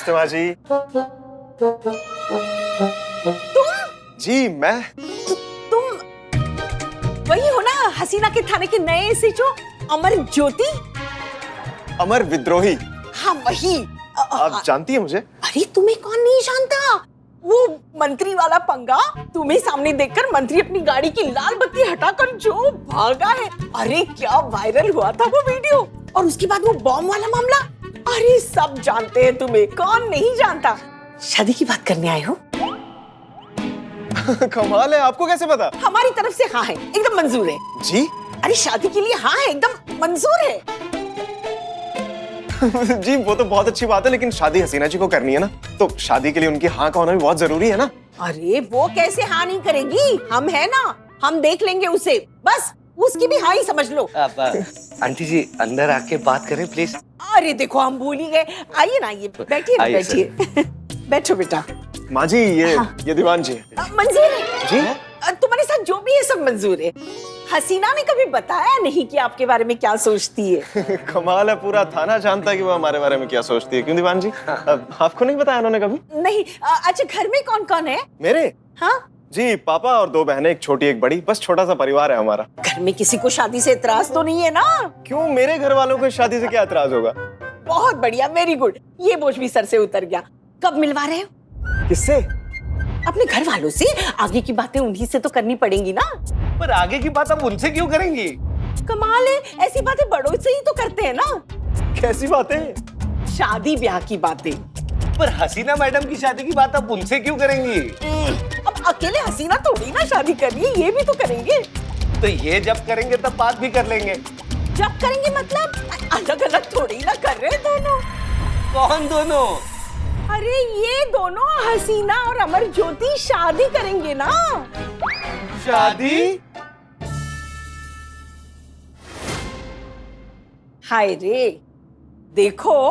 नमस्ते माँ जी। तुम? जी मैं। तुम वही हो ना हसीना के थाने के नए एसएचओ अमर ज्योति? अमर विद्रोही। हाँ वही। आप जानती है मुझे? अरे तुम्हें कौन नहीं जानता? वो मंत्री वाला पंगा, तुम्हें सामने देखकर मंत्री अपनी गाड़ी की लाल बत्ती हटाकर जो भागा है। अरे क्या वायरल हुआ था वो वीडियो, और उसके बाद वो बॉम्ब वाला मामला। अरे सब जानते हैं तुम्हें, कौन नहीं जानता। शादी की बात करने आए हो? कमाल है, आपको कैसे पता? हमारी तरफ से हाँ है, एकदम मंजूर है। जी? अरे शादी के लिए हाँ है, एकदम मंजूर है। जी वो तो बहुत अच्छी बात है, लेकिन शादी हसीना जी को करनी है ना, तो शादी के लिए उनकी हाँ का होना भी बहुत जरूरी है ना। अरे वो कैसे हाँ नहीं करेगी, हम है ना, हम देख लेंगे उसे, बस उसकी भी हाँ ही समझ लो। आंटी जी अंदर आके बात करें प्लीज। अरे देखो हम भूल ही गए, आइए ना, आइए बैठिए ना, बैठिए। बैठो बेटा। माँ जी ये दीवान जी। मंजूर है जी? तुम्हारे साथ जो भी है सब मंजूर है। हसीना ने कभी बताया नहीं कि आपके बारे में क्या सोचती है। कमाल है, पूरा थाना जानता है कि वो हमारे बारे में क्या सोचती है। क्यों दीवान जी? आपको नहीं बताया उन्होंने कभी? नहीं। अच्छा घर में कौन कौन है? मेरे? हाँ जी पापा और 2 बहनें, एक छोटी एक बड़ी, बस छोटा सा परिवार है हमारा। घर में किसी को शादी से इतराज तो नहीं है ना? क्यों, मेरे घर वालों को शादी से क्या एतराज होगा? बहुत बढ़िया, वेरी गुड, ये बोझ भी सर से उतर गया। कब मिलवा रहे हो? किससे? अपने घर वालों से। आगे की बातें उन्हीं से तो करनी पड़ेंगी ना। पर आगे की बात अब उनसे क्यों करेंगी? कमाल है, ऐसी बातें बड़ों से ही तो करते हैं ना। कैसी बातें? शादी ब्याह की बातें। पर हसीना मैडम की शादी की बात अब उनसे क्यों करेंगी? अब अकेले हसीना थोड़ी ना शादी कर रही है, ये भी तो करेंगे। तो ये जब करेंगे तब बात भी कर लेंगे। जब करेंगे मतलब अलग अलग थोड़ी ना कर रहे हैं दोनों। कौन दोनों? अरे ये दोनों हसीना और अमर ज्योति शादी करेंगे ना। शादी? हाय रे, देखो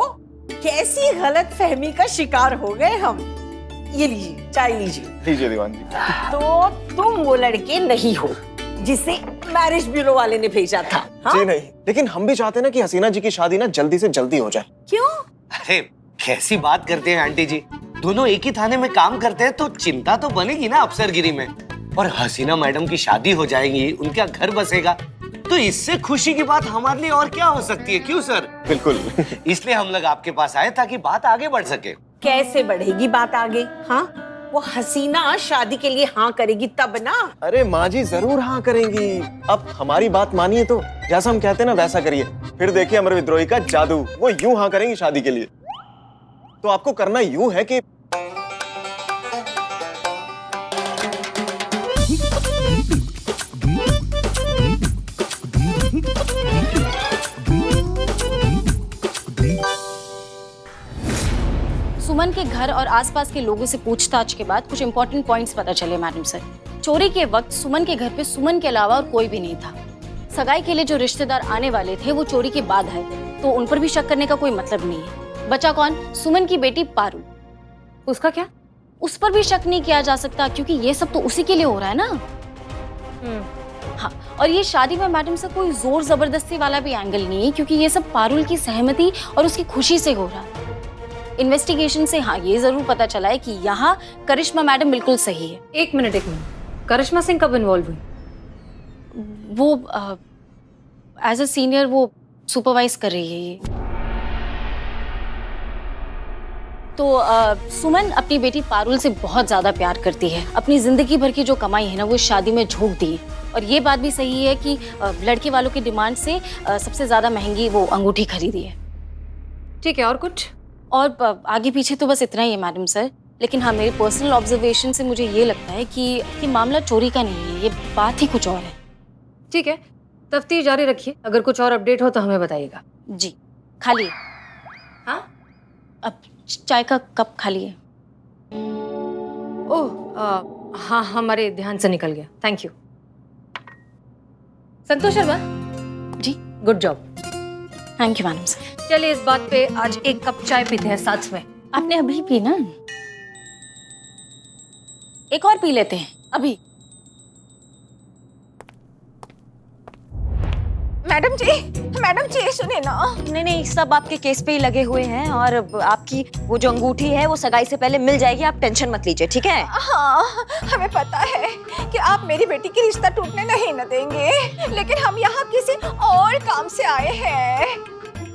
कैसी गलत फहमी का शिकार हो गए हम। ये लीजिए चाय लीजिए। लीजिए दीवान जी। तो तुम वो लड़के नहीं हो जिसे मैरिज ब्यूरो वाले ने भेजा था? हाँ? जी नहीं, लेकिन हम भी चाहते हैं ना कि हसीना जी की शादी ना जल्दी से जल्दी हो जाए। क्यों? अरे कैसी बात करते हैं आंटी जी, दोनों एक ही थाने में काम करते हैं तो चिंता तो बनेगी ना अफसरगिरी में। और हसीना मैडम की शादी हो जाएगी, उनका घर बसेगा, तो इससे खुशी की बात हमारे लिए और क्या हो सकती है? क्यों सर? बिल्कुल। इसलिए हम लोग आपके पास आए ताकि बात आगे बढ़ सके। कैसे बढ़ेगी बात आगे? हाँ, वो हसीना शादी के लिए हाँ करेगी तब ना। अरे माँ जी जरूर हाँ करेंगी। अब हमारी बात मानिए तो जैसा हम कहते हैं ना वैसा करिए, फिर देखिए अमर विद्रोही का जादू। वो यूं हाँ करेंगी शादी के लिए। तो आपको करना यूं है कि सुमन के घर और आसपास के लोगों से पूछताछ के बाद कुछ इंपॉर्टेंट पॉइंट्स पता चले मैडम सर। चोरी के वक्त सुमन के घर पे सुमन के अलावा और कोई भी नहीं था। सगाई के लिए जो रिश्तेदार आने वाले थे वो चोरी के बाद आए, तो उन पर भी शक करने का कोई मतलब नहीं है। बचा कौन? सुमन की बेटी पारुल। उसका क्या? उस पर भी शक नहीं किया जा सकता क्योंकि ये सब तो उसी के लिए हो रहा है ना। हाँ, और ये शादी में मैडम से कोई जोर जबरदस्ती वाला भी एंगल नहीं है क्योंकि ये सब पारुल की सहमति और उसकी खुशी से हो रहा है। इन्वेस्टिगेशन से हाँ ये जरूर पता चला है कि यहाँ करिश्मा मैडम बिल्कुल सही है। एक मिनट, करिश्मा सिंह कब इन्वॉल्व हुई? वो एज अ सीनियर वो सुपरवाइज कर रही है ये। तो सुमन अपनी बेटी पारुल से बहुत ज्यादा प्यार करती है। अपनी जिंदगी भर की जो कमाई है ना वो शादी में झोंक दी है। और ये बात भी सही है कि लड़के वालों की डिमांड से सबसे ज्यादा महंगी वो अंगूठी खरीदी है। ठीक है, और कुछ? और आगे पीछे तो बस इतना ही है मैडम सर। लेकिन हाँ, मेरे पर्सनल ऑब्जर्वेशन से मुझे ये लगता है कि मामला चोरी का नहीं है, ये बात ही कुछ और है। ठीक है, तफ्तीश जारी रखिए। अगर कुछ और अपडेट हो तो हमें बताइएगा। जी, खाली। हाँ, अब चाय का कप खाली है। ओह हाँ, हमारे ध्यान से निकल गया। Thank you. Santosh Sharma ji, good job. Thank you madam sir. चलिए इस बात पे आज एक कप चाय पीते हैं साथ में। आपने अभी पी ना? एक और पी लेते हैं अभी। मैडम जी सुने ना। नहीं नहीं, सब आपके केस पे ही लगे हुए हैं और आपकी वो जो अंगूठी है वो सगाई से पहले मिल जाएगी, आप टेंशन मत लीजिए, ठीक है? हाँ, हमें पता है कि आप मेरी बेटी की रिश्ता टूटने नहीं न देंगे, लेकिन हम यहाँ किसी और काम से आए हैं।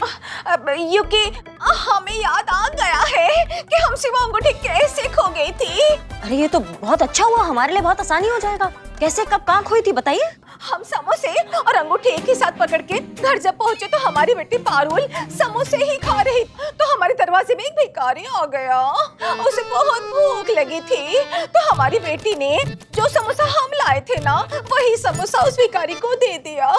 क्योंकि हमें याद आ गया है कि हमसे वो अंगूठी कैसे खो गई थी। अरे ये तो बहुत अच्छा हुआ, हमारे लिए बहुत आसानी हो जाएगा। कैसे, कब, कहाँ खोई थी बताइए? हम समोसे और अंगूठी एक ही साथ पकड़ के घर जब पहुंचे तो हमारी बेटी पारुल समोसे ही खा रही, तो हमारे दरवाजे में एक भिखारी आ गया। उसे बहुत भूख लगी थी, तो हमारी बेटी ने जो समोसा हम लाए थे ना, वही समोसा उस भिखारी को दे दिया।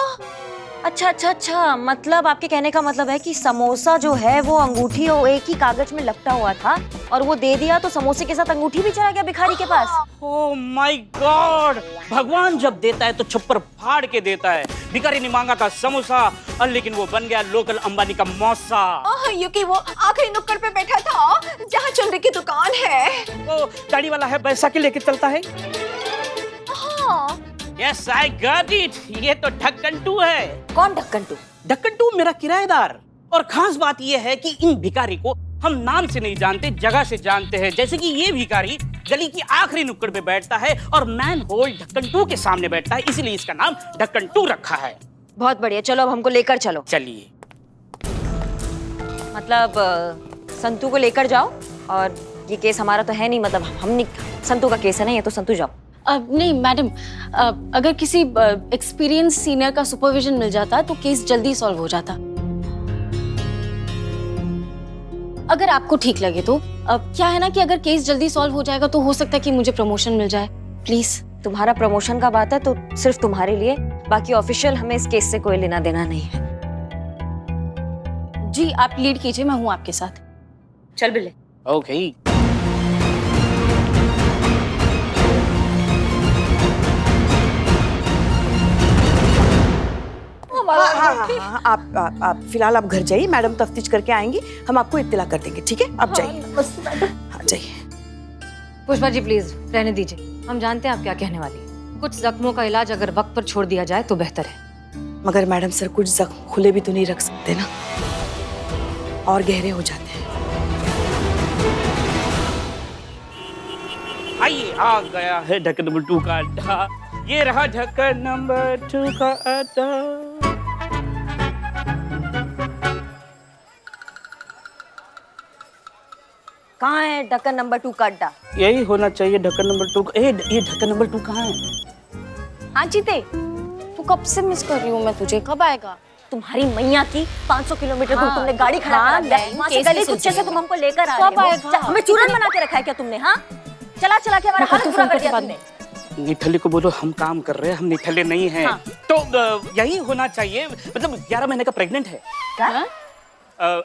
अच्छा अच्छा अच्छा, मतलब आपके कहने का मतलब है कि समोसा जो है वो अंगूठी और एक ही कागज में लपटा हुआ था और वो दे दिया तो समोसे के साथ अंगूठी भी चला गया भिखारी के पास। ओह माय गॉड, भगवान जब देता है तो छप्पर फाड़ के देता है। भिखारी ने मांगा था समोसा और लेकिन वो बन गया लोकल अंबानी का मौसा। क्योंकि वो आखिरी नुक्कड़ पे बैठा था जहाँ चुनरी की दुकान है। वो दाढ़ी वाला है, बैसाखी लेके चलता है। हाँ। यस आई गॉट इट, ये तो ढक्कन 2 है। कौन ढक्कन 2? ढक्कन 2 मेरा किराएदार। और खास बात ये है कि इन भिखारी को हम नाम से नहीं जानते, जगह से जानते हैं। जैसे कि ये भिखारी गली की आखिरी नुक्कड़ पे बैठता है और मैन होल ढक्कन 2 के सामने बैठता है, इसीलिए इसका नाम ढक्कन 2 रखा है। बहुत बढ़िया, चलो अब हमको लेकर चलो। चलिए। मतलब संतू को लेकर जाओ, और ये केस हमारा तो है नहीं, मतलब हम नहीं, संतू का केस है ना ये, तो संतू जाओ। नहीं मैडम, अगर किसी एक्सपीरियंस सीनियर का सुपरविजन मिल जाता तो केस जल्दी सॉल्व हो जाता। अगर आपको ठीक लगे तो क्या है ना कि अगर केस जल्दी सॉल्व हो जाएगा तो हो सकता है कि मुझे प्रमोशन मिल जाए। प्लीज। तुम्हारा प्रमोशन का बात है तो सिर्फ तुम्हारे लिए, बाकी ऑफिशियल हमें इस केस से कोई लेना देना नहीं है। जी आप लीड कीजिए, मैं हूँ आपके साथ। चल बिल्ले। ओके। हाँ, आप फिलहाल आप घर जाइए, मैडम तफ्तीश करके आएंगी, हम आपको इत्तला कर देंगे, ठीक है? आप जाइए। हाँ जाइए। पुष्पा जी प्लीज रहने दीजिए, हम जानते हैं आप क्या कहने वाली हैं। कुछ जख्मों का इलाज अगर वक्त पर छोड़ दिया जाए तो बेहतर है। मगर मैडम सर, कुछ जख्म खुले भी तो नहीं रख सकते ना, और गहरे हो जाते हैं। आइए, आ गया है ढक्कन नंबर 2 का अड्डा। ये रहा ढक्कन नंबर 2 का अड्डा। कहाँ है ढक्कन नंबर 2 का अड्डा? यही होना चाहिए ढक्कन नंबर 2 का। ये ढक्कन नंबर 2 कहाँ है? हाँ जीते, तू कब से मिस कर रही हूँ मैं तुझे, कब आएगा? तुम्हारी मैया की 500 किलोमीटर दूर हाँ, तुमने गाड़ी खड़ा हाँ, करा दिया, बहन, वहाँ से केस गली की कुच्चे से सोचेगी। तुम हमको लेकर आ कब रहे हो। आएगा? हमें चूरन बना के रखा है क्या तुमने? हाँ, चला चला के हमारा हाथ पूरा कर दिया तुमने। निठल्ले को बोलो हम काम कर रहे हैं, हम निठल्ले नहीं हैं। हाँ। तो यही होना चाहिए, मतलब 11 महीने का प्रेग्नेंट है। क्या?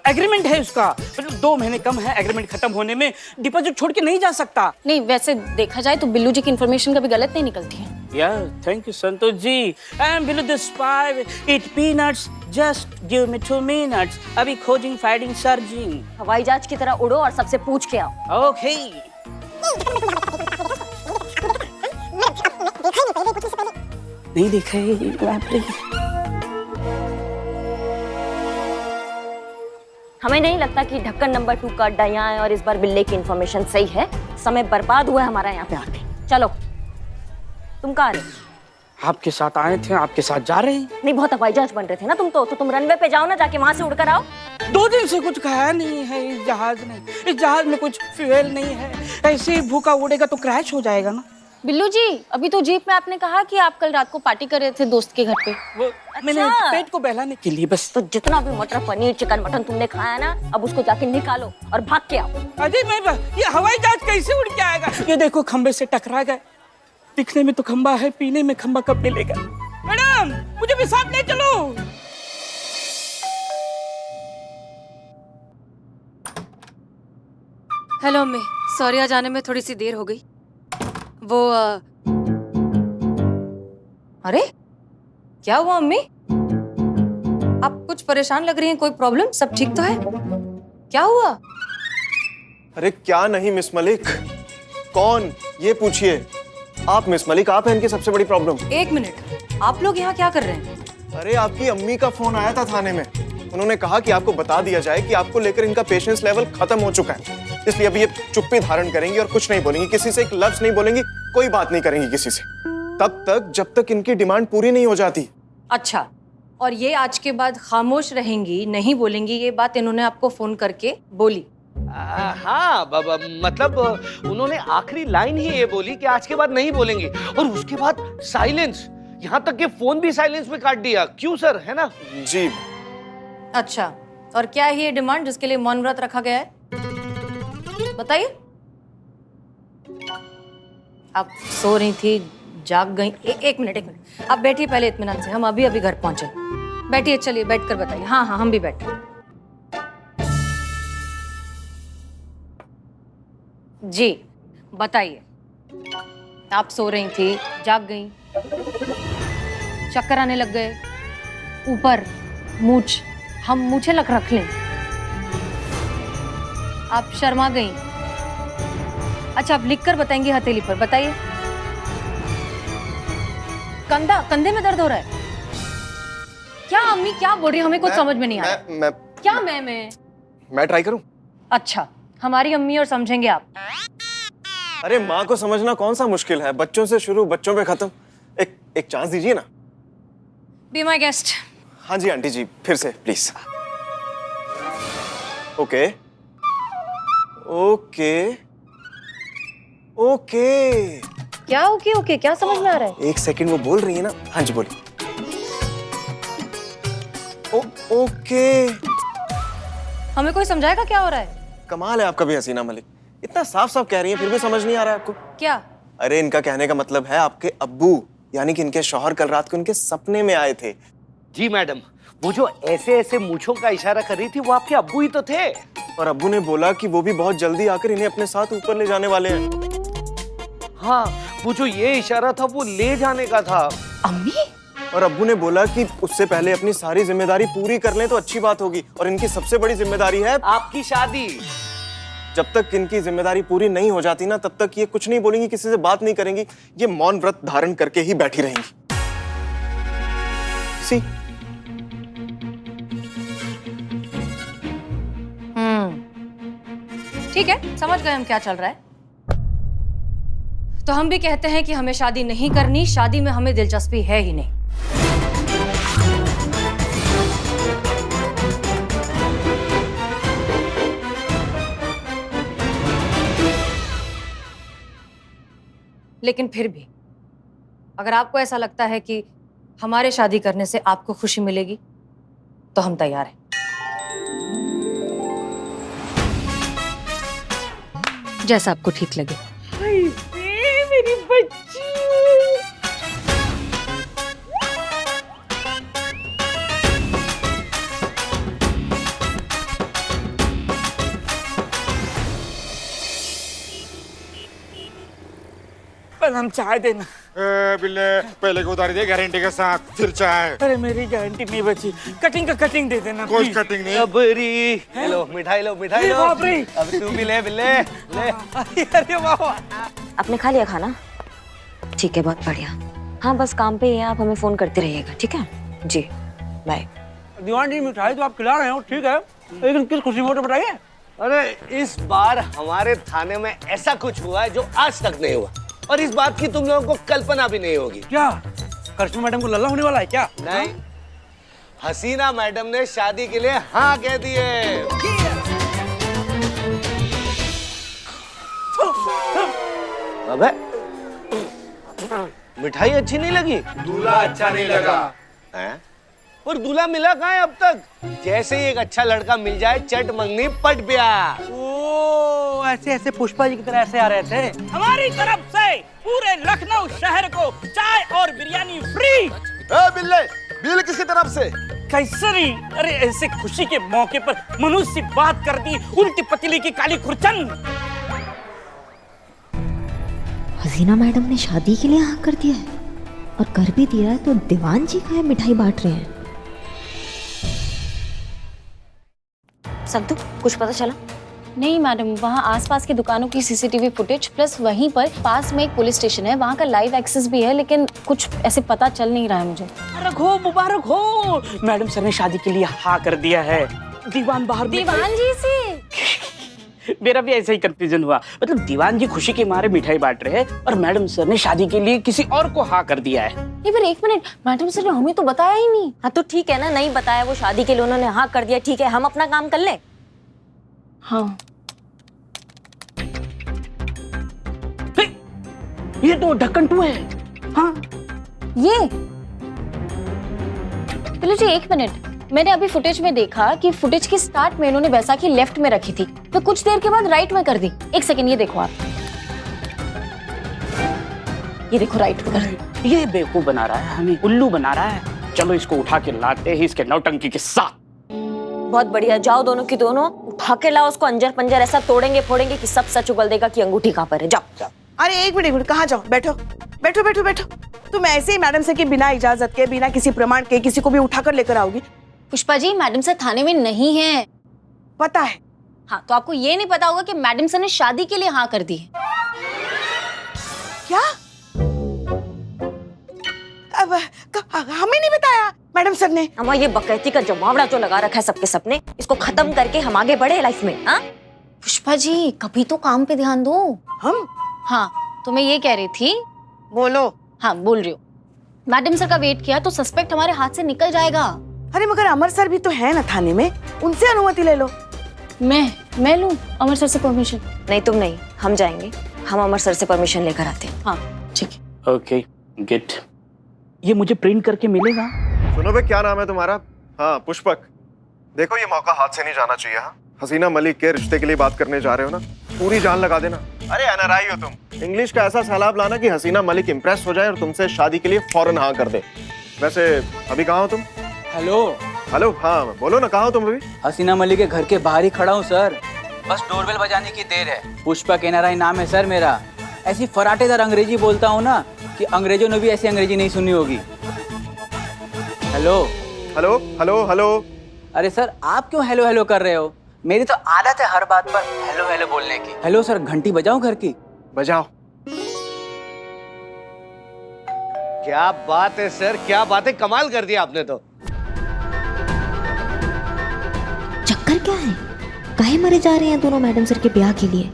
एग्रीमेंट है उसका, मतलब 2 महीने कम है एग्रीमेंट खत्म होने में, डिपॉजिट छोड़ के नहीं जा सकता। नहीं वैसे देखा जाए तो बिल्लू जी की इन्फॉर्मेशन कभी गलत नहीं निकलती है। Yeah, thank you Santosh ji. I'm below the spy, eat peanuts, just give me 2 minutes. अभी खोजिंग, फाइटिंग, सर्जिंग। हवाई जहाज की तरह उड़ो और सबसे पूछ के आओ। Okay. नहीं देखा है, बाप रे। हमें नहीं लगता कि ढक्कन नंबर 2 का अड्डा यहाँ है और इस बार बिल्ले की इन्फॉर्मेशन सही है। समय बर्बाद हुआ है हमारा यहाँ पे आके। चलो, तुम कहाँ रहे? आपके साथ आए थे, आपके साथ जा रहे हैं। नहीं, बहुत हवाई जहाज बन रहे थे ना तुम तो तुम रनवे पे जाओ ना, जाके वहां से उड़कर आओ। 2 दिन से कुछ खाया नहीं है इस जहाज ने, इस जहाज में कुछ फ्यूल नहीं है, ऐसे ही भूखा उड़ेगा तो क्रैश हो जाएगा ना। बिल्लू जी अभी तो जीप में आपने कहा कि आप कल रात को पार्टी कर रहे थे दोस्त के घर पे। वो मैंने पेट को बहलाने के लिए बस। तो जितना भी मटर पनीर चिकन मटन तुमने खाया ना, अब उसको जाके निकालो और भाग के आओ। अजय मैं ये हवाई जहाज कैसे उड़ के आएगा? ये देखो खंबे से टकरा गए, दिखने में तो खंबा है, पीने में खंबा कब मिलेगा? मैडम मुझे भी साथ ले चलो। हेलो अम्मी, सॉरी आज आने में थोड़ी सी देर हो गई। वो अरे क्या हुआ अम्मी? आप कुछ परेशान लग रही हैं, कोई प्रॉब्लम? सब ठीक तो है? क्या हुआ? अरे क्या नहीं मिस मलिक, कौन ये पूछिए। आप मिस मलिक, आप हैं इनकी सबसे बड़ी प्रॉब्लम। 1 मिनट, आप लोग यहाँ क्या कर रहे हैं? अरे आपकी अम्मी का फोन आया था थाने में। उन्होंने कहा कि आपको बता दिया जाए कि आपको लेकर इनका पेशेंस लेवल खत्म हो चुका है, इसलिए अभी ये चुप्पी धारण करेंगी और कुछ नहीं बोलेंगी, किसी से एक लफ्ज नहीं बोलेंगी, कोई बात नहीं करेंगी किसी से, तब तक जब तक इनकी डिमांड पूरी नहीं हो जाती। अच्छा, और ये आज के बाद खामोश रहेंगी, नहीं बोलेंगी, ये बात इन्होंने आपको फोन करके बोली? हाँ मतलब उन्होंने आखिरी लाइन ही ये बोली कि आज के बाद नहीं बोलेंगे, और उसके बाद साइलेंस, यहाँ तक कि फोन भी साइलेंस में काट दिया। क्यों सर, है ना? जी। अच्छा, और क्या है ये डिमांड जिसके लिए मौन व्रत रखा गया है? बताइए। आप सो रही थी, जाग गई? एक मिनट, आप बैठिए पहले इत्मीनान से, हम अभी अभी घर पहुंचे। बैठिए, चलिए बैठकर बताइए। हाँ, हम भी बैठे। जी बताइए, आप सो रही थी, जाग गई, चक्कर आने लग गए, ऊपर मूछ, हम मूछे रख लें, आप शर्मा गई? अच्छा, आप लिखकर बताएंगी हथेली पर? बताइए। कंधे में दर्द हो रहा है क्या? अम्मी क्या बोल रही है, हमें कुछ समझ में नहीं आ रहा। क्या मैं ट्राई करूं? अच्छा, हमारी अम्मी और समझेंगे आप? अरे माँ को समझना कौन सा मुश्किल है, बच्चों से शुरू बच्चों पे खत्म। एक चांस दीजिए ना। Be my guest. हाँ जी आंटी जी, फिर से प्लीज। Okay okay okay. क्या ओके? क्या समझ में आ रहा है? एक सेकंड, वो बोल रही है ना। हाँ जी बोलिए। ओके। हमें कोई समझाएगा क्या हो रहा है? कमाल है आपका भी हसीना मलिक, इतना साफ साफ कह रही है फिर भी समझ नहीं आ रहा है आपको। क्या? अरे इनका कहने का मतलब है आपके अब्बू यानी कि इनके शौहर कल रात को इनके सपने में आए थे। जी मैडम, वो जो ऐसे ऐसे मूंछों का इशारा कर रही थी वो आपके अब्बू ही तो थे। और अब्बू ने बोला कि वो भी बहुत जल्दी आकर इन्हें अपने साथ ऊपर ले जाने वाले हैं। हाँ, वो जो ये इशारा था वो ले जाने का था। अम्मी? और अब्बू ने बोला कि उससे पहले अपनी सारी जिम्मेदारी पूरी कर लें तो अच्छी बात होगी, और इनकी सबसे बड़ी जिम्मेदारी है आपकी शादी। जब तक इनकी जिम्मेदारी पूरी नहीं हो जाती ना, तब तक ये कुछ नहीं बोलेंगी, किसी से बात नहीं करेंगी, ये मौन व्रत धारण करके ही बैठी रहेंगी। सी। ठीक है, समझ गए हम क्या चल रहा है। तो हम भी कहते हैं कि हमें शादी नहीं करनी, शादी में हमें दिलचस्पी है ही नहीं। लेकिन फिर भी अगर आपको ऐसा लगता है कि हमारे शादी करने से आपको खुशी मिलेगी तो हम तैयार हैं। जैसा आपको ठीक लगे। मेरी बच्ची। हम चाय देना। बिल्ले पहले को उतारी दे गारंटी के साथ, फिर चाय। अरे मेरी गारंटी नहीं बची, कटिंग का कटिंग दे देना। कोई कटिंग नहीं। अबरी, हेलो मिठाई लो। बाप रे। अब तू भी ले बिल्ले ले। अरे वाह। आपने खा लिया खाना? ठीक है, बहुत बढ़िया। हाँ, बस काम पे ही है, आप हमें फोन करते रहिएगा, ठीक है? जी बाय। दीवान जी, मिठाई तो आप खिला रहे हो, ठीक है, लेकिन किस खुशी में बताइए। अरे इस बार हमारे थाने में ऐसा कुछ हुआ है जो आज तक नहीं हुआ, और इस बात की तुम लोगों को कल्पना भी नहीं होगी। क्या करिश्मा मैडम को लल्ला होने वाला है क्या? नहीं, हसीना मैडम ने शादी के लिए हाँ कह दी है। अबे मिठाई अच्छी नहीं लगी? दूल्हा अच्छा नहीं लगा। हैं? और दूल्हा मिला कहाँ है अब तक? जैसे ही एक अच्छा लड़का मिल जाए, चट मंगनी पट ब्याह। ओ, ऐसे ऐसे पुष्पा जी की तरह ऐसे आ रहे थे। हमारी तरफ से पूरे लखनऊ शहर को चाय और बिरयानी फ्री। बिल्ले, बिल किसकी तरफ से? कैसे नहीं? अरे ऐसे खुशी के मौके पर मनुष्य से बात कर दी, उल्टी पतीली की काली खुरचन। हसीना मैडम ने शादी के लिए हाँ कर दिया है और कर भी दिया है, तो दीवान जी का है मिठाई बांट रहे हैं। संतु, कुछ पता चला? नहीं मैडम, वहाँ आसपास की दुकानों की सीसीटीवी फुटेज प्लस वहीं पर पास में एक पुलिस स्टेशन है, वहाँ का लाइव एक्सेस भी है, लेकिन कुछ ऐसे पता चल नहीं रहा है मुझे। मुबारक हो, मैडम सर ने शादी के लिए हाँ कर दिया है। दीवान बाहर दीवान जी से मेरा भी ऐसा ही कंफ्यूजन हुआ। मतलब दीवान जी खुशी के मारे मिठाई बांट रहे हैं और मैडम सर ने शादी के लिए किसी और को हाँ कर दिया है। नहीं पर एक मिनट, मैडम सर ने हमें तो बताया ही नहीं। हाँ तो ठीक है ना, नहीं बताया, वो शादी के लिए उन्होंने हाँ कर दिया, ठीक है, हम अपना काम कर ले। हाँ ये तो ढक्कन 2 है। हाँ ये चलो जी, एक मिनट, मैंने अभी फुटेज में देखा कि फुटेज की स्टार्ट में इन्होंने बैसाखी लेफ्ट में रखी थी, तो कुछ देर के बाद राइट में कर दी। एक सेकंड, ये देखो आप, ये देखो राइट में कर दी। ये बेवकूफ बना रहा है, हमें उल्लू बना रहा है। चलो इसको उठा के लाते हैं इसके नौटंकी के साथ। बहुत बढ़िया, जाओ दोनों की दोनों, उठा के लाओ उसको, अंजर पंजर ऐसा तोड़ेंगे फोड़ेंगे कि सब सच उगल देगा कि अंगूठी कहाँ पर है। जाओ जाओ। अरे एक मिनट, कहाँ जाओ? बैठो बैठो बैठो बैठो। तुम ऐसे ही मैडम से कि बिना इजाजत के, बिना किसी प्रमाण के किसी को भी उठाकर लेकर आओगी? पुष्पा जी, मैडम सर थाने में नहीं है। पता है। हाँ, तो आपको ये नहीं पता होगा कि मैडम सर ने शादी के लिए हाँ कर दी है। क्या? अब हमें नहीं बताया मैडम सर ने? अम्मा ये बकैती का जमावड़ा जो लगा रखा है सबके सपने, इसको खत्म करके हम आगे बढ़े लाइफ में। हाँ पुष्पा जी, कभी तो काम पे ध्यान दो। हम? हाँ, तो मैं ये कह रही थी। बोलो। हाँ बोल रही हूँ, मैडम सर का वेट किया तो सस्पेक्ट हमारे हाथ से निकल जाएगा। अरे मगर अमर सर भी तो है ना थाने में, उनसे अनुमति ले लो। मैं लूं अमर सर से परमिशन? नहीं तुम नहीं, हम जाएंगे, हम अमर सर से परमिशन लेकर आते हैं। हाँ ठीक है। ओके गेट, ये मुझे प्रिंट करके मिलेगा? सुनो बे, क्या नाम है तुम्हारा? हाँ पुष्पक। देखो ये मौका हाथ से नहीं जाना चाहिए। हाँ, हसीना मलिक के रिश्ते के लिए बात करने जा रहे हो ना, पूरी जान लगा देना। अरे एनआरआई हो तुम, इंग्लिश का ऐसा सैलाब लाना कि हसीना मलिक इंप्रेस हो जाए और तुमसे शादी के लिए फौरन हाँ कर दे। वैसे अभी कहाँ हो तुम? हेलो हेलो, हाँ बोलो ना, कहाँ हो तुम अभी? हसीना मलिक के घर के बाहर ही खड़ा हूँ सर, बस डोरबेल बजाने की देर है। पुष्पक एनआरआई नाम है सर मेरा। ऐसी फराटेदार अंग्रेजी बोलता हूँ ना कि अंग्रेजों ने भी ऐसी अंग्रेजी नहीं सुनी होगी। Hello hello hello hello. अरे सर आप क्यों हेलो हेलो कर रहे हो? मेरी तो आदत है हर बात पर हेलो हेलो बोलने की। हेलो सर, घंटी बजाऊं घर की? बजाओ। क्या बात है सर, क्या बात है, कमाल कर दिया आपने तो। चक्कर क्या है? काहे मरे जा रहे हैं दोनों मैडम सर के ब्याह के लिए?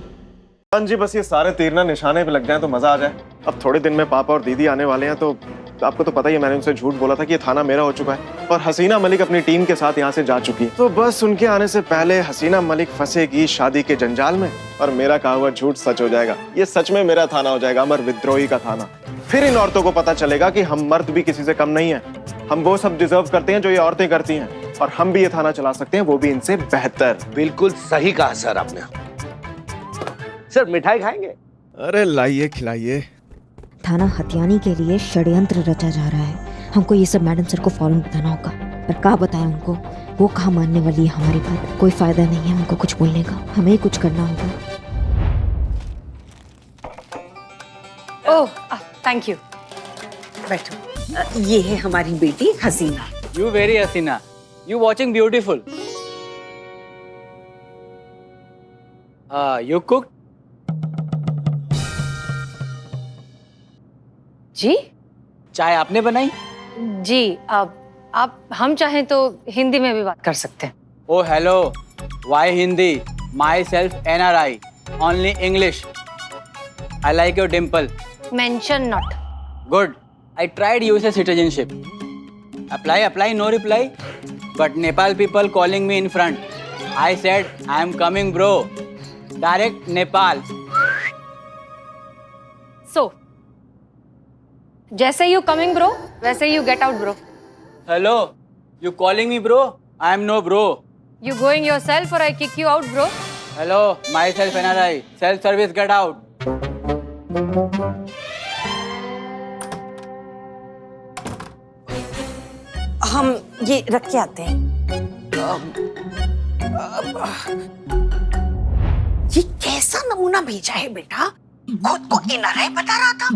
हाँ जी, बस ये सारे तीर ना निशाने पे लग जाए तो मजा आ जाए। अब थोड़े दिन में पापा और दीदी आने वाले हैं, तो आपको तो पता ही है, मैंने उनसे झूठ बोला था कि ये थाना मेरा हो चुका है और हसीना मलिक अपनी टीम के साथ यहाँ से जा चुकी है। तो बस उनके आने से पहले हसीना मलिक फंसेगी शादी के जंजाल में और मेरा कहा हुआ झूठ सच हो जाएगा। ये सच में मेरा थाना हो जाएगा, अमर विद्रोही का थाना। फिर इन औरतों को पता चलेगा कि हम मर्द भी किसी से कम नहीं है, हम वो सब डिजर्व करते हैं जो ये औरतें करती हैं और हम भी ये थाना चला सकते हैं, वो भी इनसे बेहतर। बिल्कुल सही कहा सर आपने। सर मिठाई खाएंगे? अरे लाइए, खिलाइए। थाना हथियाने के लिए षड्यंत्र रचा जा रहा है। हमको ये सब मैडम सर को फौरन बताना होगा, पर क्या बताएं उनको, वो कहाँ मानने वाली है हमारी बात। कोई फायदा नहीं है उनको कुछ बोलने का, हमें ही कुछ करना होगा। Oh thank you. बैठो। ये है हमारी बेटी Hasina. You very Hasina, you watching beautiful. You cook? जी चाय आपने बनाई? जी, आप हम चाहें तो हिंदी में भी बात कर सकते हैं। Oh hello, why Hindi? Myself NRI, only English. I like your dimple. Mention not. Good, I tried USA citizenship. Apply apply, no reply, but Nepal people calling me in front. I said I am coming bro, direct Nepal. So जैसे you coming bro वैसे you get out bro. Hello, you calling me bro? I am no bro. You going yourself और I kick you out bro. Hello, my self NRI, self service, get out. हम ये रख के आते हैं। ये कैसा नमूना भेजा है बेटा? खुद को एनआरआई बता रहा था,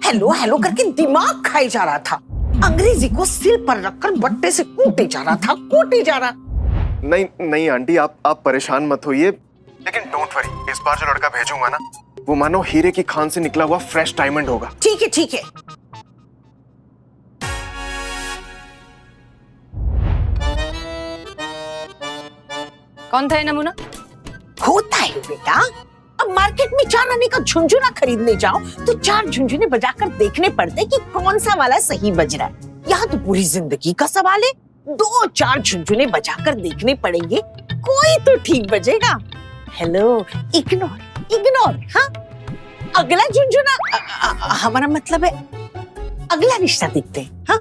हेलो हेलो करके दिमाग खाई जा रहा था, अंग्रेजी को सिर पर रखकर बट्टे से कूटे जा रहा था, कूटे जा रहा। नहीं नहीं आंटी, आप परेशान मत होइए। लेकिन डोंट वरी, इस बार जो लड़का भेजूंगा ना, वो मानो हीरे की खान से निकला हुआ फ्रेश डायमंड होगा। ठीक है ठीक है। कौन था ये नमूना? होता है बेटा, अब मार्केट में 4 आने का झुंझुना खरीदने जाओ तो 4 झुंझुने बजाकर देखने पड़ते कि कौन सा वाला सही बज रहा है। यहाँ तो पूरी जिंदगी का सवाल है, 2-4 झुंझुने बजाकर देखने पड़ेंगे, कोई तो ठीक बजेगा। Hello, ignore ignore. हाँ, अगला झुंझुना हमारा मतलब है अगला रिश्ता देखते हैं। हाँ